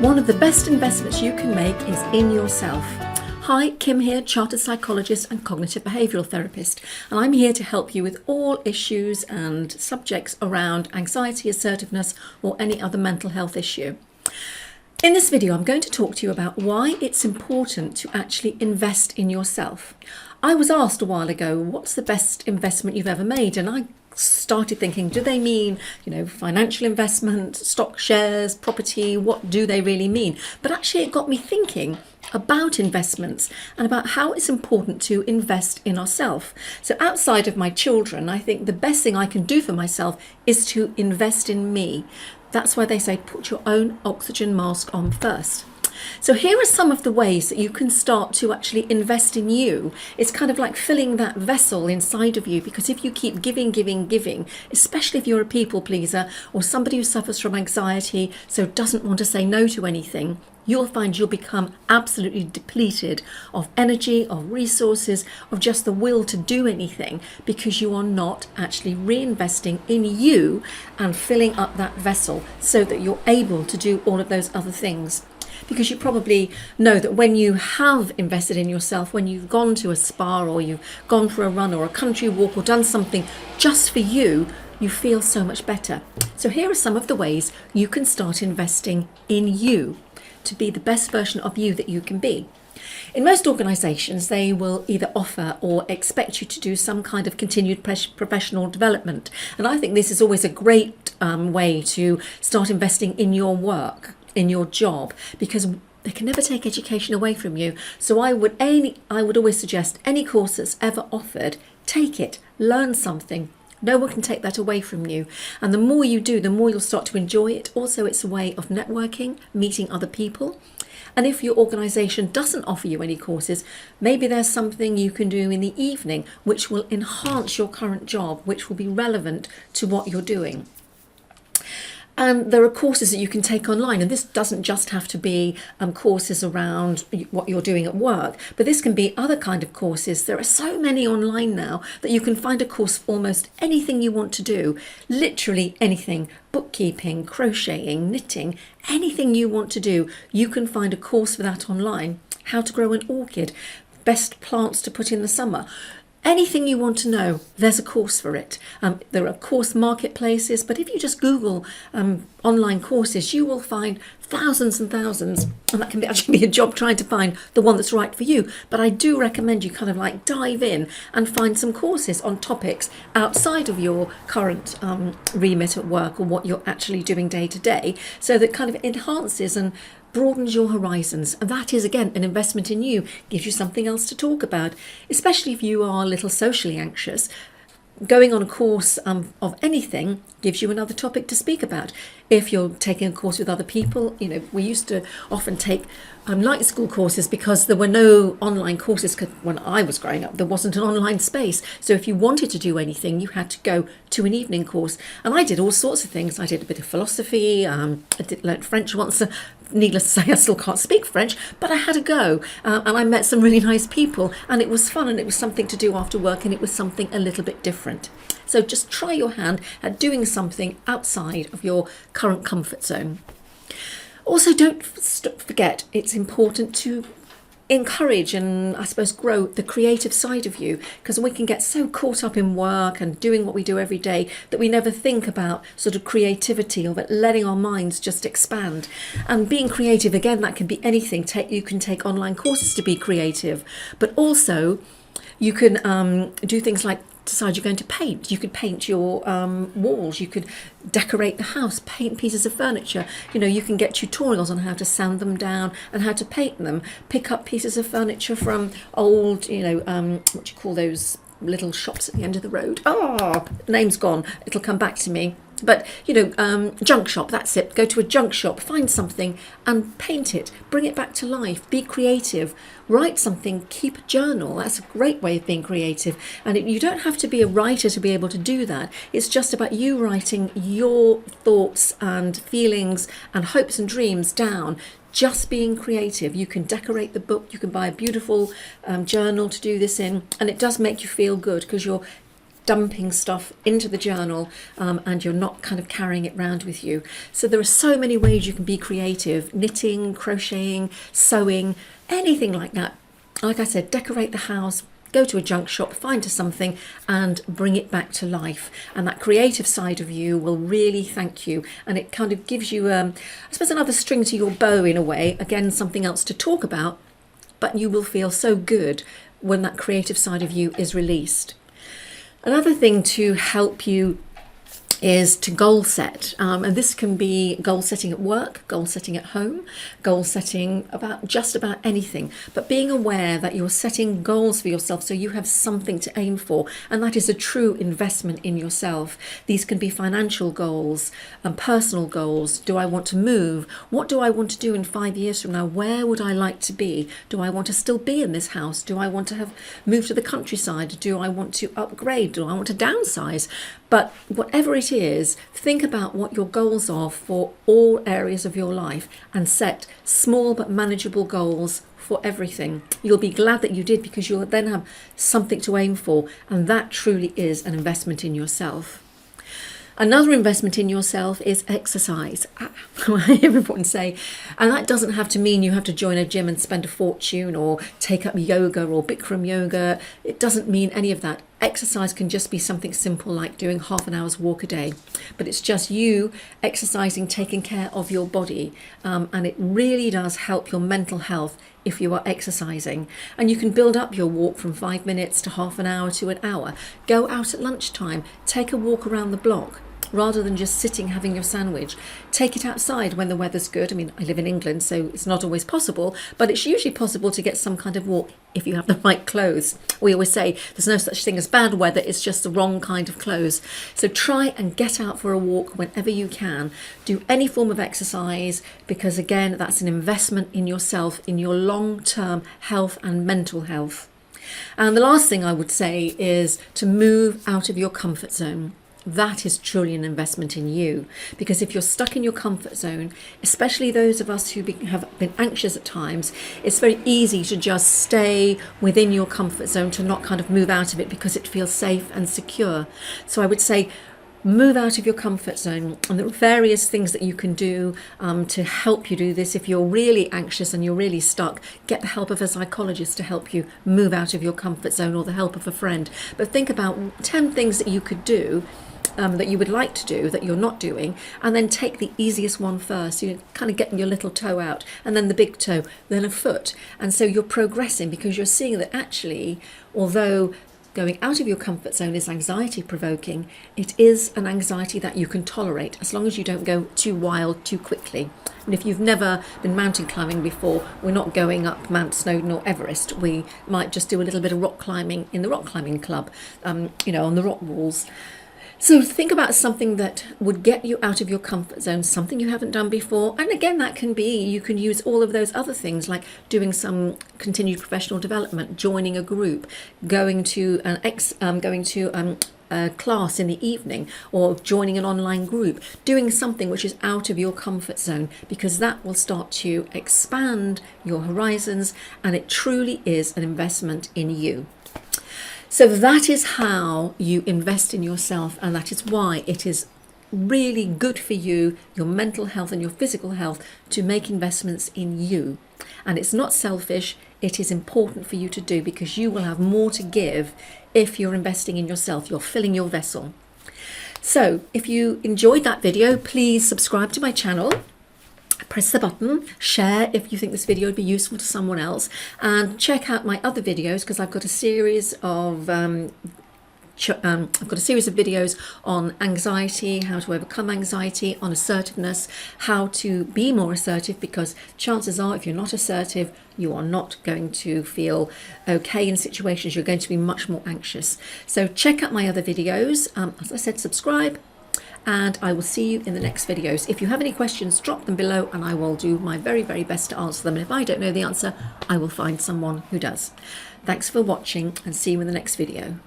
One of the best investments you can make is in yourself. Hi, Kim here, chartered psychologist and cognitive behavioural therapist, and I'm here to help you with all issues and subjects around anxiety, assertiveness, or any other mental health issue. In this video, I'm going to talk to you about why it's important to actually invest in yourself. I was asked a while ago, what's the best investment you've ever made? And I started thinking, do they mean, financial investment, stock shares, property? What do they really mean? But actually it got me thinking about investments and about how it's important to invest in ourselves. So outside of my children, I think the best thing I can do for myself is to invest in me. That's why they say put your own oxygen mask on first. So here are some of the ways that you can start to actually invest in you. It's kind of like filling that vessel inside of you, because if you keep giving, especially if you're a people pleaser or somebody who suffers from anxiety, so doesn't want to say no to anything, you'll find you'll become absolutely depleted of energy, of resources, of just the will to do anything, because you are not actually reinvesting in you and filling up that vessel so that you're able to do all of those other things. Because you probably know that when you have invested in yourself, when you've gone to a spa or you've gone for a run or a country walk or done something just for you, you feel so much better. So here are some of the ways you can start investing in you to be the best version of you that you can be. In most organisations, they will either offer or expect you to do some kind of continued professional development. And I think this is always a great way to start investing in your work, in your job, because they can never take education away from you. So I would always suggest any course that's ever offered, take it, learn something. No one can take that away from you. And the more you do, the more you'll start to enjoy it. Also, it's a way of networking, meeting other people. And if your organisation doesn't offer you any courses, maybe there's something you can do in the evening which will enhance your current job, which will be relevant to what you're doing. And there are courses that you can take online, and this doesn't just have to be courses around what you're doing at work, but this can be other kind of courses. There are so many online now that you can find a course for almost anything you want to do, literally anything, bookkeeping, crocheting, knitting, anything you want to do, you can find a course for that online. How to grow an orchid, best plants to put in the summer. Anything you want to know, there's a course for it. There are course marketplaces, but if you just Google online courses, you will find thousands and thousands, and that can actually be a job trying to find the one that's right for you. But I do recommend you kind of like dive in and find some courses on topics outside of your current remit at work or what you're actually doing day to day, so that kind of enhances and broadens your horizons. And that is, again, an investment in you, gives you something else to talk about, especially if you are a little socially anxious. Going on a course of anything gives you another topic to speak about. If you're taking a course with other people, we used to often take night school courses because there were no online courses. When I was growing up, there wasn't an online space. So if you wanted to do anything, you had to go to an evening course. And I did all sorts of things. I did a bit of philosophy. I learnt French once. Needless to say, I still can't speak French, but I had a go, and I met some really nice people, and it was fun, and it was something to do after work, and it was something a little bit different. So just try your hand at doing something outside of your current comfort zone. Also, don't forget, it's important to encourage and, I suppose, grow the creative side of you, because we can get so caught up in work and doing what we do every day that we never think about sort of creativity or letting our minds just expand. And being creative, again, that can be anything. You can take online courses to be creative, but also you can do things like decide you're going to paint. You could paint your walls. You could decorate the house, paint pieces of furniture. You can get tutorials on how to sand them down and how to paint them. Pick up pieces of furniture from old, what do you call those little shops at the end of the road? Name's gone. It'll come back to me. But, junk shop, that's it. Go to a junk shop, find something and paint it. Bring it back to life. Be creative. Write something. Keep a journal. That's a great way of being creative. And you don't have to be a writer to be able to do that. It's just about you writing your thoughts and feelings and hopes and dreams down. Just being creative. You can decorate the book. You can buy a beautiful journal to do this in. And it does make you feel good because you're dumping stuff into the journal, and you're not kind of carrying it around with you. So there are so many ways you can be creative: knitting, crocheting, sewing, anything like that. Like I said, decorate the house, go to a junk shop, find something and bring it back to life. And that creative side of you will really thank you. And it kind of gives you, I suppose, another string to your bow in a way. Again, something else to talk about, but you will feel so good when that creative side of you is released. Another thing to help you is to goal set, and this can be goal setting at work, goal setting at home, goal setting about just about anything, but being aware that you're setting goals for yourself so you have something to aim for, and that is a true investment in yourself. These can be financial goals and personal goals. Do I want to move? What do I want to do in 5 years from now? Where would I like to be? Do I want to still be in this house? Do I want to have moved to the countryside? Do I want to upgrade? Do I want to downsize? But whatever it is, think about what your goals are for all areas of your life and set small but manageable goals for everything. You'll be glad that you did, because you'll then have something to aim for, and that truly is an investment in yourself. Another investment in yourself is exercise. I hear everyone say, and that doesn't have to mean you have to join a gym and spend a fortune or take up yoga or Bikram yoga. It doesn't mean any of that. Exercise can just be something simple like doing half an hour's walk a day, but it's just you exercising, taking care of your body, and it really does help your mental health if you are exercising. And you can build up your walk from 5 minutes to half an hour to an hour. Go out at lunchtime, take a walk around the block, rather than just sitting having your sandwich. Take it outside when the weather's good. I mean, I live in England, so it's not always possible, but it's usually possible to get some kind of walk if you have the right clothes. We always say there's no such thing as bad weather, it's just the wrong kind of clothes. So try and get out for a walk whenever you can. Do any form of exercise, because again, that's an investment in yourself, in your long-term health and mental health. And the last thing I would say is to move out of your comfort zone. That is truly an investment in you, because if you're stuck in your comfort zone, especially those of us who have been anxious at times, it's very easy to just stay within your comfort zone, to not kind of move out of it because it feels safe and secure. So I would say move out of your comfort zone, and there are various things that you can do to help you do this. If you're really anxious and you're really stuck, get the help of a psychologist to help you move out of your comfort zone, or the help of a friend. But think about 10 things that you could do, that you would like to do that you're not doing, and then take the easiest one first. You're kind of getting your little toe out, and then the big toe, then a foot. And so you're progressing, because you're seeing that actually, although going out of your comfort zone is anxiety provoking, it is an anxiety that you can tolerate as long as you don't go too wild too quickly. And if you've never been mountain climbing before, we're not going up Mount Snowdon or Everest. We might just do a little bit of rock climbing in the rock climbing club, on the rock walls. So think about something that would get you out of your comfort zone, something you haven't done before. And again, that can be, you can use all of those other things like doing some continued professional development, joining a group, going to a class in the evening, or joining an online group, doing something which is out of your comfort zone, because that will start to expand your horizons, and it truly is an investment in you. So that is how you invest in yourself, and that is why it is really good for you, your mental health and your physical health, to make investments in you. And it's not selfish, it is important for you to do, because you will have more to give if you're investing in yourself. You're filling your vessel. So if you enjoyed that video, please subscribe to my channel. Press the button, share if you think this video would be useful to someone else, and check out my other videos, because I've got a series of videos on anxiety, how to overcome anxiety, on assertiveness, how to be more assertive, because chances are if you're not assertive, you are not going to feel okay in situations. You're going to be much more anxious. So check out my other videos. As I said, subscribe, and I will see you in the next videos. If you have any questions, drop them below and I will do my very, very best to answer them. And if I don't know the answer, I will find someone who does. Thanks for watching, and see you in the next video.